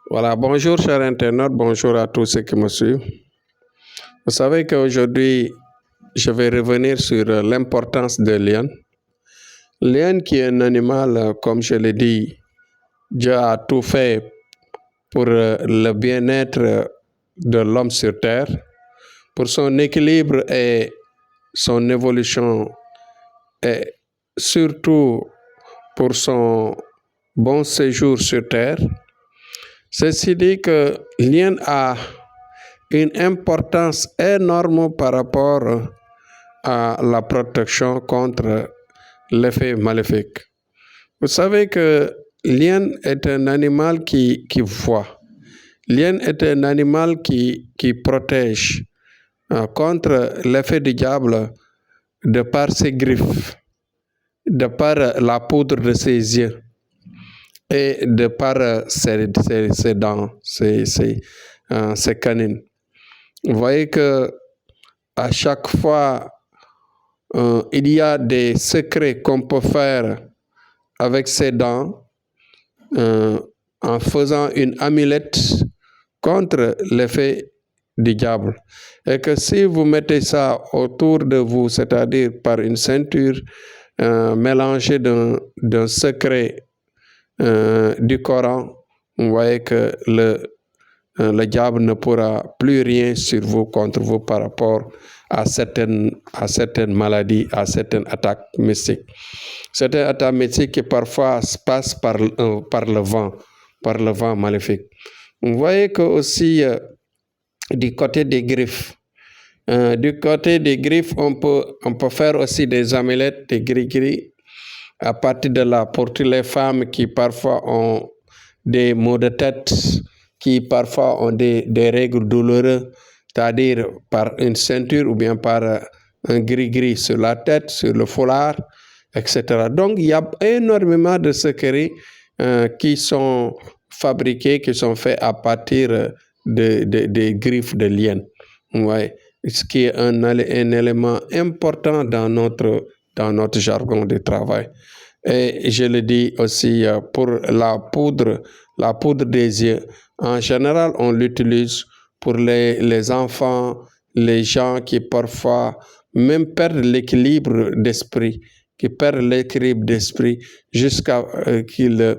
Voilà, bonjour chers internautes, bonjour à tous ceux qui me suivent. Vous savez qu'aujourd'hui, je vais revenir sur l'importance de lion. Lion qui est un animal, comme je l'ai dit, Dieu a tout fait pour le bien-être de l'homme sur terre, pour son équilibre et son évolution, et surtout pour son bon séjour sur terre. Ceci dit que lion a une importance énorme par rapport à la protection contre l'effet maléfique. Vous savez que lion est un animal qui voit. Lion est un animal qui protège contre l'effet du diable de par ses griffes, de par la poudre de ses yeux et de par ses dents, ses canines. Vous voyez que à chaque fois, il y a des secrets qu'on peut faire avec ses dents en faisant une amulette contre l'effet du diable. Et que si vous mettez ça autour de vous, c'est-à-dire par une ceinture mélangée d'un secret du Coran, vous voyez que le diable ne pourra plus rien sur vous, contre vous par rapport à certaines maladies, à certaines attaques mystiques. Certaines attaques mystiques qui parfois se passent par le vent maléfique. Vous voyez que aussi du côté des griffes, on peut faire aussi des amulettes, des gris-gris, à partir de là, pour toutes les femmes qui parfois ont des maux de tête, qui parfois ont des règles douloureuses, c'est-à-dire par une ceinture ou bien par un gris-gris sur la tête, sur le foulard, etc. Donc, il y a énormément de secrets qui sont fabriqués, qui sont faits à partir des griffes de lion. Ouais. Ce qui est un élément important dans notre jargon de travail. Et je le dis aussi pour la poudre des yeux. En général, on l'utilise pour les enfants, les gens qui parfois même perdent l'équilibre d'esprit, jusqu'à qu'ils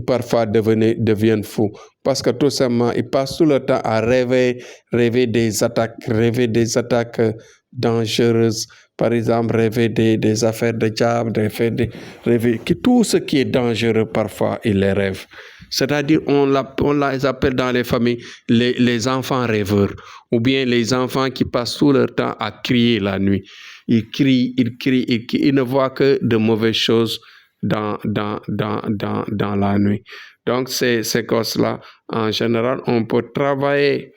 parfois deviennent fous. Parce que tout simplement, ils passent tout le temps à rêver des attaques dangereuses. Par exemple, rêver des affaires de diable, rêver que tout ce qui est dangereux, parfois, ils les rêvent. C'est-à-dire, on les appelle dans les familles les enfants rêveurs, ou bien les enfants qui passent tout leur temps à crier la nuit. Ils crient, ils ne voient que de mauvaises choses dans la nuit. Donc, ces causes-là, en général, on peut travailler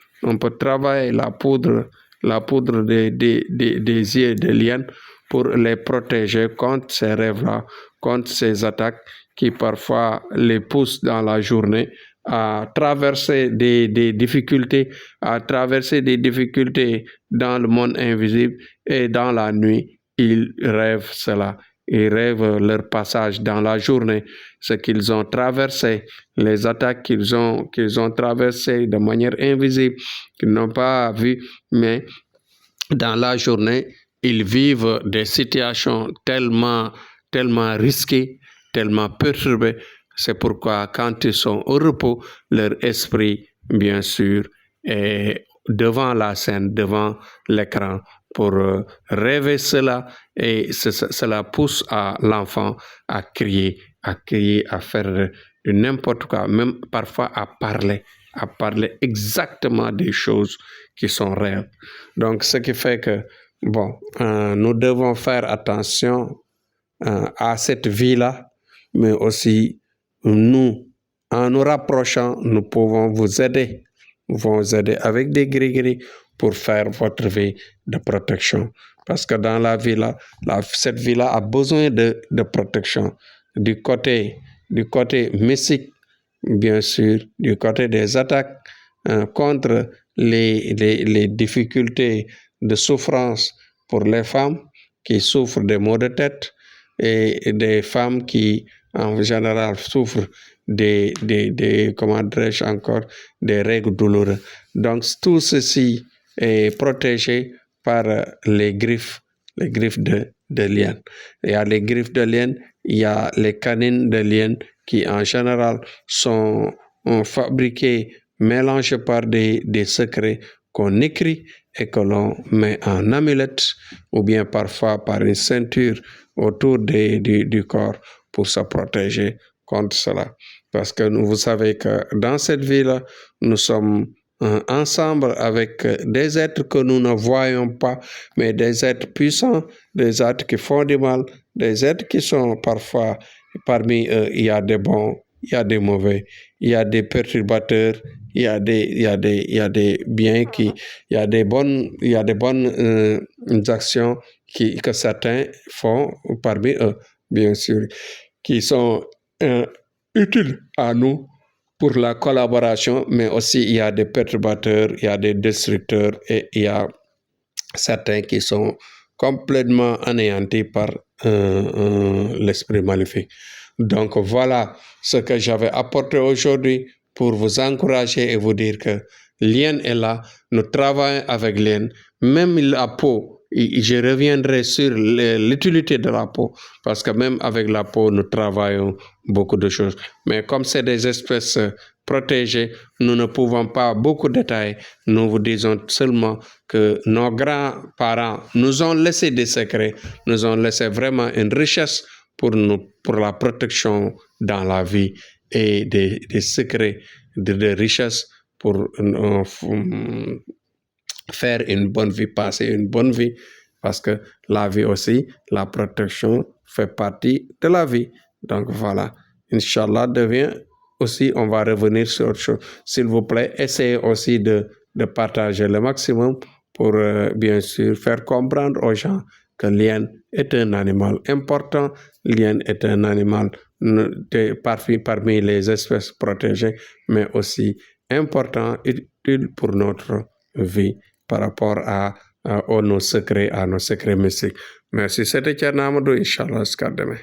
la poudre des yeux de lion pour les protéger contre ces rêves-là, contre ces attaques qui parfois les poussent dans la journée à traverser des difficultés, dans le monde invisible, et dans la nuit, ils rêvent cela. Ils rêvent leur passage dans la journée, ce qu'ils ont traversé, les attaques qu'ils ont traversées de manière invisible, qu'ils n'ont pas vues, mais dans la journée, ils vivent des situations tellement risquées, tellement perturbées. C'est pourquoi quand ils sont au repos, leur esprit, bien sûr, est devant la scène, devant l'écran, pour rêver cela, et cela pousse à l'enfant à crier, à faire de n'importe quoi, même parfois à parler exactement des choses qui sont réelles. Donc, ce qui fait que, nous devons faire attention à cette vie-là, mais aussi nous, en nous rapprochant, nous pouvons vous aider avec des gris-gris pour faire votre vie de protection. Parce que dans la vie-là, cette vie-là a besoin de protection. Du côté mystique, bien sûr, du côté des attaques contre les difficultés de souffrance pour les femmes qui souffrent des maux de tête, et des femmes qui, en général, souffrent comment dirais-je encore, des règles douloureuses. Donc tout ceci est protégé par les griffes de liane. Il y a les griffes de liane, il y a les canines de liane qui en général sont fabriquées, mélangées par des secrets qu'on écrit et que l'on met en amulette ou bien parfois par une ceinture autour du corps pour se protéger contre cela. Parce que vous savez que dans cette vie-là, nous sommes ensemble avec des êtres que nous ne voyons pas, mais des êtres puissants, des êtres qui font du mal, des êtres qui sont parfois, parmi eux, il y a des bons, il y a des mauvais, il y a des perturbateurs, il y a des biens il y a des bonnes actions que certains font parmi eux, bien sûr, qui sont utiles à nous pour la collaboration, mais aussi il y a des perturbateurs, il y a des destructeurs et il y a certains qui sont complètement anéantis par l'esprit maléfique. Donc voilà ce que j'avais apporté aujourd'hui pour vous encourager et vous dire que Liane est là, nous travaillons avec Liane, même la peau. Je reviendrai sur l'utilité de la peau, parce que même avec la peau, nous travaillons beaucoup de choses. Mais comme c'est des espèces protégées, nous ne pouvons pas beaucoup détailler. Nous vous disons seulement que nos grands-parents nous ont laissé des secrets, nous ont laissé vraiment une richesse pour la protection dans la vie et des secrets de richesse pour faire une bonne vie, passer une bonne vie, parce que la vie aussi, la protection fait partie de la vie. Donc voilà, Inch'Allah devient aussi, on va revenir sur autre chose. S'il vous plaît, essayez aussi de partager le maximum pour bien sûr faire comprendre aux gens que Liane est un animal important, Liane est un animal parmi les espèces protégées, mais aussi important, utile pour notre vie par rapport à nos secrets mystiques. Merci, c'était Thierno Amadou, Inch'Allah, jusqu'à demain.